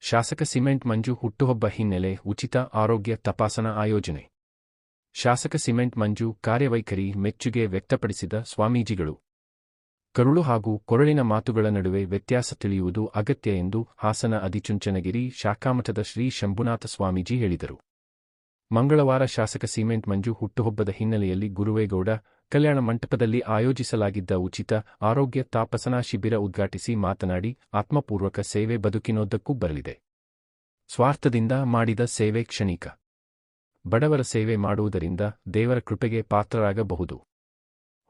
ಶಾಸಕ ಸಿಮೆಂಟ್ ಮಂಜು ಹುಟ್ಟುಹಬ್ಬ ಹಿನ್ನೆಲೆ ಉಚಿತ ಆರೋಗ್ಯ ತಪಾಸಣಾ ಆಯೋಜನೆ. ಶಾಸಕ ಸಿಮೆಂಟ್ ಮಂಜು ಕಾರ್ಯವೈಖರಿ ಮೆಚ್ಚುಗೆ ವ್ಯಕ್ತಪಡಿಸಿದ ಸ್ವಾಮೀಜಿಗಳು. ಕರುಳು ಹಾಗೂ ಕೊರಳಿನ ಮಾತುಗಳ ನಡುವೆ ವ್ಯತ್ಯಾಸ ತಿಳಿಯುವುದು ಅಗತ್ಯ ಎಂದು ಹಾಸನ ಆದಿಚುಂಚನಗಿರಿ ಶಾಖಾಮಠದ ಶ್ರೀ ಶಂಭುನಾಥ ಸ್ವಾಮೀಜಿ ಹೇಳಿದರು. ಮಂಗಳವಾರ ಶಾಸಕ ಸಿಮೆಂಟ್ ಮಂಜು ಹುಟ್ಟುಹಬ್ಬದ ಹಿನ್ನೆಲೆಯಲ್ಲಿ ಗುರುವೇಗೌಡ ಕಲ್ಯಾಣ ಮಂಟಪದಲ್ಲಿ ಆಯೋಜಿಸಲಾಗಿದ್ದ ಉಚಿತ ಆರೋಗ್ಯ ತಪಾಸಣಾ ಶಿಬಿರ ಉದ್ಘಾಟಿಸಿ ಮಾತನಾಡಿ, ಆತ್ಮಪೂರ್ವಕ ಸೇವೆ ಬದುಕಿನೋದ್ದಕ್ಕೂ ಬರಲಿದೆ. ಸ್ವಾರ್ಥದಿಂದ ಮಾಡಿದ ಸೇವೆ ಕ್ಷಣಿಕ. ಬಡವರ ಸೇವೆ ಮಾಡುವುದರಿಂದ ದೇವರ ಕೃಪೆಗೆ ಪಾತ್ರರಾಗಬಹುದು.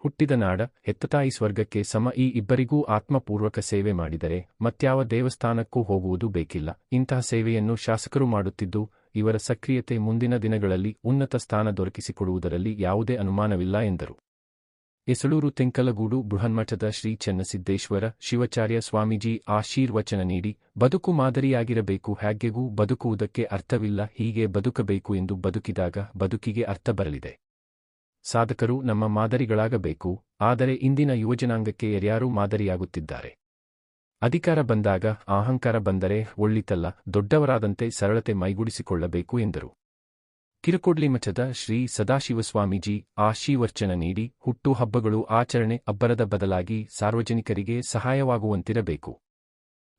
ಹುಟ್ಟಿದ ನಾಡ ಹೆತ್ತ ತಾಯಿ ಸ್ವರ್ಗಕ್ಕೆ ಸಮ. ಈ ಇಬ್ಬರಿಗೂ ಆತ್ಮಪೂರ್ವಕ ಸೇವೆ ಮಾಡಿದರೆ ಮತ್ಯಾವ ದೇವಸ್ಥಾನಕ್ಕೂ ಹೋಗುವುದು ಬೇಕಿಲ್ಲ. ಇಂತಹ ಸೇವೆಯನ್ನು ಶಾಸಕರು ಮಾಡುತ್ತಿದ್ದು, ಇವರ ಸಕ್ರಿಯತೆ ಮುಂದಿನ ದಿನಗಳಲ್ಲಿ ಉನ್ನತ ಸ್ಥಾನ ದೊರಕಿಸಿಕೊಡುವುದರಲ್ಲಿ ಯಾವುದೇ ಅನುಮಾನವಿಲ್ಲ ಎಂದರು. ಎಸಳೂರು ತೆಂಕಲಗೂಡು ಬೃಹನ್ಮಠದ ಶ್ರೀ ಚೆನ್ನಸಿದ್ದೇಶ್ವರ ಶಿವಾಚಾರ್ಯ ಸ್ವಾಮೀಜಿ ಆಶೀರ್ವಚನ ನೀಡಿ, ಬದುಕು ಮಾದರಿಯಾಗಿರಬೇಕು. ಹ್ಯಾಗೆಗೂ ಬದುಕುವುದಕ್ಕೆ ಅರ್ಥವಿಲ್ಲ, ಹೀಗೆ ಬದುಕಬೇಕು ಎಂದು ಬದುಕಿದಾಗ ಬದುಕಿಗೆ ಅರ್ಥ ಬರಲಿದೆ. ಸಾಧಕರು ನಮ್ಮ ಮಾದರಿಗಳಾಗಬೇಕು. ಆದರೆ ಇಂದಿನ ಯುವಜನಾಂಗಕ್ಕೆ ಯಾರ್ಯಾರು ಮಾದರಿಯಾಗುತ್ತಿದ್ದಾರೆ? ಅಧಿಕಾರ ಬಂದಾಗ ಅಹಂಕಾರ ಬಂದರೆ ಒಳ್ಳಿತಲ್ಲ, ದೊಡ್ಡವರಾದಂತೆ ಸರಳತೆ ಮೈಗೂಡಿಸಿಕೊಳ್ಳಬೇಕು ಎಂದರು. ಕಿರಕೋಡ್ಲಿ ಮಠದ ಶ್ರೀ ಸದಾಶಿವ ಸ್ವಾಮೀಜಿ ಆಶೀರ್ವಚನ ನೀಡಿ, ಹುಟ್ಟು ಹಬ್ಬಗಳು ಆಚರಣೆ ಅಬ್ಬರದ ಬದಲಾಗಿ ಸಾರ್ವಜನಿಕರಿಗೆ ಸಹಾಯವಾಗುವಂತಿರಬೇಕು.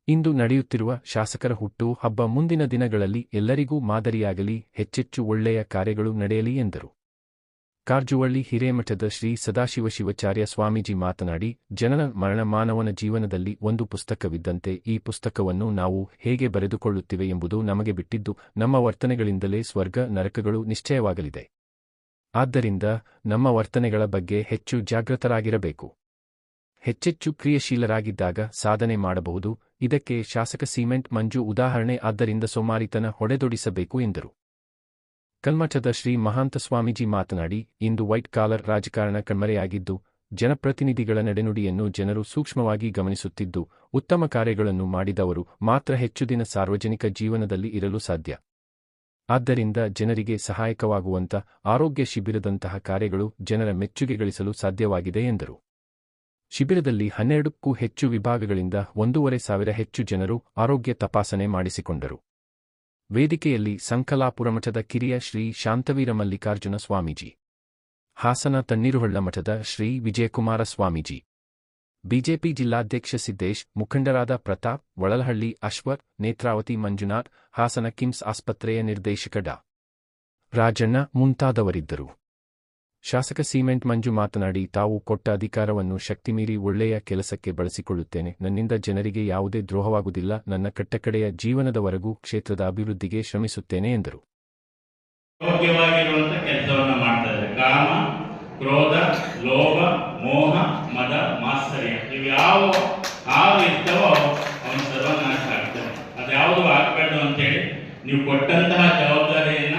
ಇಂದು ನಡೆಯುತ್ತಿರುವ ಶಾಸಕರ ಹುಟ್ಟು ಹಬ್ಬ ಮುಂದಿನ ದಿನಗಳಲ್ಲಿ ಎಲ್ಲರಿಗೂ ಮಾದರಿಯಾಗಲಿ, ಹೆಚ್ಚೆಚ್ಚು ಒಳ್ಳೆಯ ಕಾರ್ಯಗಳು ನಡೆಯಲಿ ಎಂದರು. ಕಾರಜುವಳ್ಳಿ ಹಿರೇಮಠದ ಶ್ರೀ ಸದಾಶಿವ ಶಿವಾಚಾರ್ಯ ಸ್ವಾಮೀಜಿ ಮಾತನಾಡಿ, ಜನನ ಮರಣ ಮಾನವನ ಜೀವನದಲ್ಲಿ ಒಂದು ಪುಸ್ತಕವಿದ್ದಂತೆ ಈ ಪುಸ್ತಕವನ್ನು ನಾವು ಹೇಗೆ ಬರೆದುಕೊಳ್ಳುತ್ತಿವೆ ಎಂಬುದು ನಮಗೆ ಬಿಟ್ಟಿದ್ದು, ನಮ್ಮ ವರ್ತನೆಗಳಿಂದಲೇ ಸ್ವರ್ಗ ನರಕಗಳು ನಿಶ್ಚಯವಾಗಲಿದೆ. ಆದ್ದರಿಂದ ನಮ್ಮ ವರ್ತನೆಗಳ ಬಗ್ಗೆ ಹೆಚ್ಚು ಜಾಗೃತರಾಗಿರಬೇಕು. ಹೆಚ್ಚೆಚ್ಚು ಕ್ರಿಯಾಶೀಲರಾಗಿದ್ದಾಗ ಸಾಧನೆ ಮಾಡಬಹುದು. ಇದಕ್ಕೆ ಶಾಸಕ ಸಿಮೆಂಟ್ ಮಂಜು ಉದಾಹರಣೆ. ಆದ್ದರಿಂದ ಸೋಮಾರಿತನ ಹೊಡೆದೊಡಿಸಬೇಕು ಎಂದರು. ಕಲ್ಮಠದ ಶ್ರೀ ಮಹಾಂತ ಸ್ವಾಮೀಜಿ ಮಾತನಾಡಿ, ಇಂದು ವೈಟ್ ಕಾಲರ್ ರಾಜಕಾರಣ ಕಣ್ಮರೆಯಾಗಿದ್ದು, ಜನಪ್ರತಿನಿಧಿಗಳ ನಡೆನುಡಿಯನ್ನು ಜನರು ಸೂಕ್ಷ್ಮವಾಗಿ ಗಮನಿಸುತ್ತಿದ್ದು, ಉತ್ತಮ ಕಾರ್ಯಗಳನ್ನು ಮಾಡಿದವರು ಮಾತ್ರ ಹೆಚ್ಚು ದಿನ ಸಾರ್ವಜನಿಕ ಜೀವನದಲ್ಲಿ ಇರಲು ಸಾಧ್ಯ. ಆದ್ದರಿಂದ ಜನರಿಗೆ ಸಹಾಯಕವಾಗುವಂಥ ಆರೋಗ್ಯ ಶಿಬಿರದಂತಹ ಕಾರ್ಯಗಳು ಜನರ ಮೆಚ್ಚುಗೆ ಗಳಿಸಲು ಸಾಧ್ಯವಾಗಿದೆ ಎಂದರು. ಶಿಬಿರದಲ್ಲಿ 12ಕ್ಕೂ ಹೆಚ್ಚು ವಿಭಾಗಗಳಿಂದ 1,500 ಹೆಚ್ಚು ಜನರು ಆರೋಗ್ಯ ತಪಾಸಣೆ ಮಾಡಿಸಿಕೊಂಡರು. ವೇದಿಕೆಯಲ್ಲಿ ಸಂಕಲಾಪುರ ಮಠದ ಕಿರಿಯ ಶ್ರೀ ಶಾಂತವೀರ ಮಲ್ಲಿಕಾರ್ಜುನ ಸ್ವಾಮೀಜಿ, ಹಾಸನ ತಣ್ಣೀರುಹಳ್ಳ ಮಠದ ಶ್ರೀ ವಿಜಯಕುಮಾರ ಸ್ವಾಮೀಜಿ, ಬಿಜೆಪಿ ಜಿಲ್ಲಾಧ್ಯಕ್ಷ ಸಿದ್ದೇಶ್, ಮುಖಂಡರಾದ ಪ್ರತಾಪ್, ವಳಲಹಳ್ಳಿ ಅಶ್ವಥ್, ನೇತ್ರಾವತಿ ಮಂಜುನಾಥ್, ಹಾಸನ ಕಿಮ್ಸ್ ಆಸ್ಪತ್ರೆಯ ನಿರ್ದೇಶಕ ಡಾ. ರಾಜಣ್ಣ ಮುಂತಾದವರಿದ್ದರು. ಶಾಸಕ ಸಿಮೆಂಟ್ ಮಂಜು ಮಾತನಾಡಿ, ತಾವು ಕೊಟ್ಟ ಅಧಿಕಾರವನ್ನು ಶಕ್ತಿಮೀರಿ ಒಳ್ಳೆಯ ಕೆಲಸಕ್ಕೆ ಬಳಸಿಕೊಳ್ಳುತ್ತೇನೆ. ನನ್ನಿಂದ ಜನರಿಗೆ ಯಾವುದೇ ದ್ರೋಹವಾಗುವುದಿಲ್ಲ. ನನ್ನ ಕಟ್ಟಕಡೆಯ ಜೀವನದವರೆಗೂ ಕ್ಷೇತ್ರದ ಅಭಿವೃದ್ಧಿಗೆ ಶ್ರಮಿಸುತ್ತೇನೆ ಎಂದರು. ಯೋಗ್ಯವಾಗಿರುವಂತ ಕೆಲಸವನ್ನು ಮಾಡ್ತಾರೆ. ಕಾಮ, ಕ್ರೋಧ, ಲೋಭ, ಮೋಹ, ಮದ, ಮಾತ್ಸರ್ಯ ಇವ್ಯಾವ ಇರ್ತವೋ ಅವನು ಸರ್ವನಾಶ ಆಗ್ತದೆ. ಅದ್ಯಾವುದು ಆಗ್ಬಾರ್ದು ಅಂತೇಳಿ ನೀವು ಕೊಟ್ಟಂತಹ ಜವಾಬ್ದಾರಿಯನ್ನ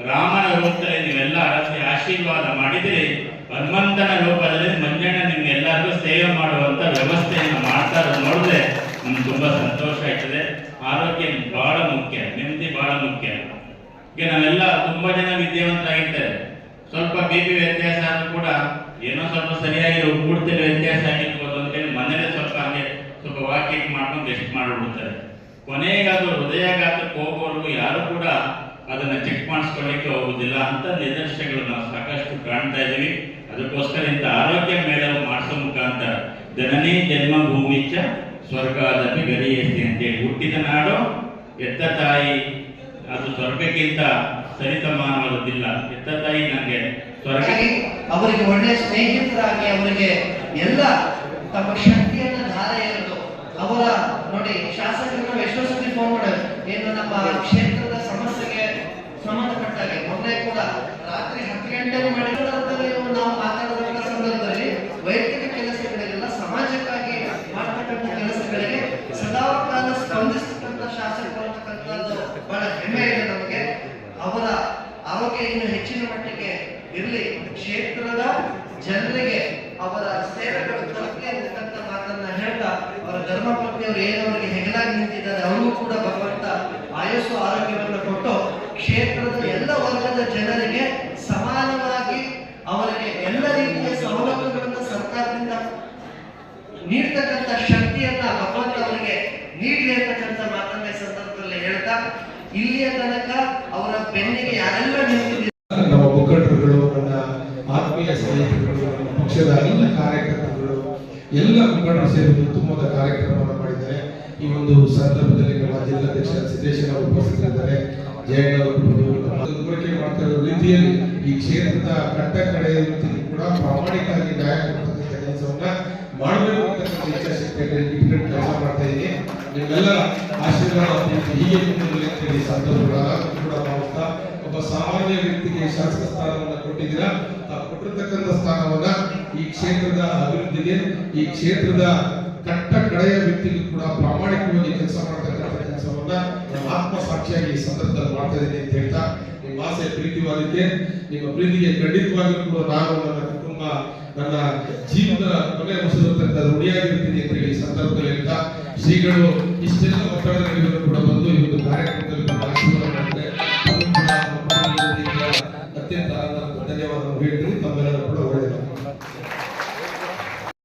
ರಾಮನ ರೂಪದಲ್ಲಿ ನೀವೆಲ್ಲ ಅರಸಿ ಆಶೀರ್ವಾದ ಮಾಡಿದರೆ, ಹನುಮಂತನ ರೂಪದಲ್ಲಿ ಮಂಜಣ್ಣ ನಿಮ್ಗೆಲ್ಲರಿಗೂ ಸೇವೆ ಮಾಡುವಂತ ವ್ಯವಸ್ಥೆಯನ್ನು ಮಾಡ್ತಾರೆ. ನೋಡಿದ್ರೆ ನಮ್ಗೆ ತುಂಬಾ ಸಂತೋಷ ಆಯ್ತದೆ. ಆರೋಗ್ಯ ಬಹಳ ಮುಖ್ಯ, ನೆಮ್ಮದಿ ಬಹಳ ಮುಖ್ಯ. ಈಗ ನಾವೆಲ್ಲ ತುಂಬಾ ಜನ ವಿದ್ಯಾವಂತರಾಗಿರ್ತಾರೆ. ಸ್ವಲ್ಪ BP ವ್ಯತ್ಯಾಸ ಆದ್ರೂ ಕೂಡ ಏನೋ ಸ್ವಲ್ಪ ಸರಿಯಾಗಿ ಕೂಡ್ತಿರೋ ವ್ಯತ್ಯಾಸ ಆಗಿರ್ಬೋದು ಅಂತೇಳಿ ಮನೇಲೆ ಸ್ವಲ್ಪ ವಾಕಿಂಗ್ ಮಾಡ್ಕೊಂಡು ರೆಸ್ಟ್ ಮಾಡಿಬಿಡ್ತಾರೆ. ಕೊನೆಗಾದ್ರೂ ಹೃದಯಾಘಾತಕ್ಕೆ ಹೋಗೋರ್ಗು ಯಾರು ಕೂಡ ಅದನ್ನ ಚೆಕ್ ಮಾಡಿಸ್ಕೊಳ್ಳಿಕ್ಕೆ ಹೋಗುದಿಲ್ಲ. ಅಂತ ನಿದರ್ಶನಗಳು ನಾವು ಸಾಕಷ್ಟು ಕಾಣ್ತಾ ಇದ್ದೀವಿ. ಅದಕ್ಕೋಸ್ಕರ ಇಂಥ ಆರೋಗ್ಯ ಮೇಳವು ಮಾಡಿಸೋ ಮುಖಾಂತರ ಜನನೇ ಜನ್ಮ ಭೂಮಿಚ್ಚ ಸ್ವರ್ಗಾದಪಿ ಗರಿಯೇಸಿ ಅಂತೇಳಿ, ಹುಟ್ಟಿದ ನಾಡು ಎತ್ತ ತಾಯಿ ಅದು ಸ್ವರ್ಗಕ್ಕಿಂತ ಸರಿಸಮಾನವಾದದ್ದಿಲ್ಲ. ಎತ್ತ ತಾಯಿ ನನಗೆ ಸ್ವರ್ಗ. ಅವರಿಗೆ ಒಳ್ಳೆ ಸ್ನೇಹಿತರಾಗಿ ಅವರಿಗೆ ಎಲ್ಲ ತಮ್ಮ ಶಕ್ತಿಯನ್ನು ಧಾರೆ ಎರೆದು ಅವರ ನೋಡಿ ಶಾಸಕರು ಎಷ್ಟೋ ಸತಿ ಫೋನ್ ಮಾಡೋದು, ಏನು ನಮ್ಮ ಕ್ಷೇತ್ರದ ಸಮಸ್ಯೆಗೆ ಸಂಬಂಧಪಟ್ಟಾಗೆ ಮೊದಲೇ ಕೂಡ ರಾತ್ರಿ 10 ಗಂಟೆಗೆ ಮಾಡಿರೋದ್ರಲ್ಲಿ ನಾವು ಮಾತಾಡೋದ್ರ ಸಂದರ್ಭದಲ್ಲಿ ವೈಯಕ್ತಿಕ ಕೆಲಸಗಳಿಗೆಲ್ಲ ಸಮಾಜಕ್ಕಾಗಿ ಮಾಡತಕ್ಕಂಥ ಕೆಲಸಗಳಿಗೆ ಸದಾಕಾಲ ಸ್ಪಂದಿಸತಕ್ಕಂಥ ಶಾಸಕರು ಅಂತಕ್ಕಂಥದ್ದು ಬಹಳ ಹೆಮ್ಮೆ ಇದೆ ನಮಗೆ. ಅವರ ಆರೋಗ್ಯ ಇನ್ನು ಹೆಚ್ಚಿನ ಮಟ್ಟಿಗೆ ಇರಲಿ, ಕ್ಷೇತ್ರದ ಜನರಿಗೆ ಅವರ ಸೇವೆಗಳು ತಲುಪಲಿ ಅಂತಕ್ಕಂಥ ಮಾತನ್ನ ಹೇಳ್ತಾ, ಅವರ ಧರ್ಮಪತ್ನಿಯವರು ಏನವರಿಗೆ ಹೆಗಲಾಗಿ ನಿಂತಿದ್ದಾರೆ ಅವರಿಗೂ ಕೂಡ ಭಗವಂತ ಆಯುಸ್ಸು ಆರೋಗ್ಯವನ್ನು ಕೊಟ್ಟು ಕ್ಷೇತ್ರದ ಎಲ್ಲ ವರ್ಗದ ಜನರಿಗೆ ಸಮಾನವಾಗಿ ಅವರಿಗೆ ಎಲ್ಲ ರೀತಿಯ ಸವಲತ್ತುಗಳನ್ನು ಸರ್ಕಾರದಿಂದ ನೀಡ್ತಕ್ಕಂಥ ಶಕ್ತಿಯನ್ನ ಭಗವಂತ ಅವರಿಗೆ ನೀಡಲಿ ಅಂತಕ್ಕಂಥ ಮಾತನ್ನ ಸಂದರ್ಭದಲ್ಲಿ ಇಲ್ಲಿಯ ತನಕ ಅವರ ಬೆನ್ನಿಗೆ ಯಾರೆಲ್ಲ ನಿಂತಿದ್ದಾರೆ, ನಮ್ಮ ಮುಖಂಡರುಗಳು, ನನ್ನ ಆತ್ಮೀಯ ಸ್ನೇಹಿತರು, ನಮ್ಮ ಪಕ್ಷದ ಎಲ್ಲ ಕಾರ್ಯಕರ್ತರುಗಳು, ಎಲ್ಲ ಮುಖಂಡರು ಸೇರಿ ತುಂಬಾದ ಕಾರ್ಯಕ್ರಮವನ್ನು ಮಾಡಿದ್ದಾರೆ. ಈ ಒಂದು ಸಂದರ್ಭದಲ್ಲಿ ನಮ್ಮ ಜಿಲ್ಲಾಧ್ಯಕ್ಷ ಸಿದ್ದೇಶ್ವರ ಅವರು ಉಪಸ್ಥಿತರಿದ್ದಾರೆ. ಜಯಣ್ಣ ಅವರು ಕೋರಿಕೆ ಮಾಡ್ತಾ ಇರೋ ರೀತಿಯಲ್ಲಿ ಈ ಕ್ಷೇತ್ರದ ಕಟ್ಟ ಕಡೆಯ ವ್ಯಕ್ತಿಗೂ ಕೂಡ ಪ್ರಾಮಾಣಿಕವಾಗಿ ನ್ಯಾಯ ಕೊಡ್ತಕ್ಕಂಥ ಕೆಲಸವನ್ನ ಮಾಡಬೇಕು ಅಂತಕ್ಕಂಥ ಇಚ್ಛಾಶಕ್ತಿಯಲ್ಲಿ ಇಟ್ಕೊಂಡು ಕೆಲಸ ಮಾಡ್ತಾ ಇದ್ದೀನಿ. ನಿಮ್ಮೆಲ್ಲರ ಆಶೀರ್ವಾದ ಹೀಗೆ ಮುಂದುವರಿಯುತ್ತದೆ ಸಂದರ್ಭಗಳ ಕೂಡ ಭಾವಿಸ್ತಾ, ಒಬ್ಬ ಸಾಮಾನ್ಯ ವ್ಯಕ್ತಿಗೆ ಶಾಸಕ ಸ್ಥಾನವನ್ನು ಕೊಟ್ಟಿದ್ದೀರಾ. ಆ ಕೊಟ್ಟಿರ್ತಕ್ಕಂಥ ಸ್ಥಾನವನ್ನ ಈ ಕ್ಷೇತ್ರದ ಅಭಿವೃದ್ಧಿಗೆ, ಈ ಕ್ಷೇತ್ರದ ಕಟ್ಟ ಕಡೆಯ ವ್ಯಕ್ತಿಗೂ ಕೂಡ ಪ್ರಾಮಾಣಿಕವಾಗಿ ಕೆಲಸ ಮಾಡತಕ್ಕಂಥ ಕೆಲಸವನ್ನ ಆತ್ಮ ಸಾಕ್ಷಿಯಾಗಿ ಈ ಸಂದರ್ಭದಲ್ಲಿ ಮಾಡ್ತಾ ಇದ್ದೀನಿ ಅಂತ ಹೇಳ್ತಾ, ನಿಮ್ಮ ಆಸೆ ಪ್ರೀತಿವಾದಕ್ಕೆ, ನಿಮ್ಮ ಪ್ರೀತಿಗೆ ಖಂಡಿತವಾಗಿಯೂ ಕೂಡ ನಾನು, ನನ್ನ ಕುಟುಂಬ, ನನ್ನ ಜೀವನದ ಕೊನೆ ವರ್ಷದ ಋಣಿಯಾಗಿರ್ತೀನಿ ಅಂತ ಹೇಳಿ ಈ ಸಂದರ್ಭದಲ್ಲಿ ಹೇಳ್ತಾ, ಶ್ರೀಗಳು ಇಷ್ಟೆಲ್ಲ ಒತ್ತಡದಲ್ಲಿ ಕೂಡ ಬಂದು ಈ ಒಂದು ಕಾರ್ಯಕ್ರಮದಲ್ಲಿ ಆಶೀರ್ವಾದ ಮಾಡಿದ್ರೆ ಅದು ಕೂಡ ಅತ್ಯಂತ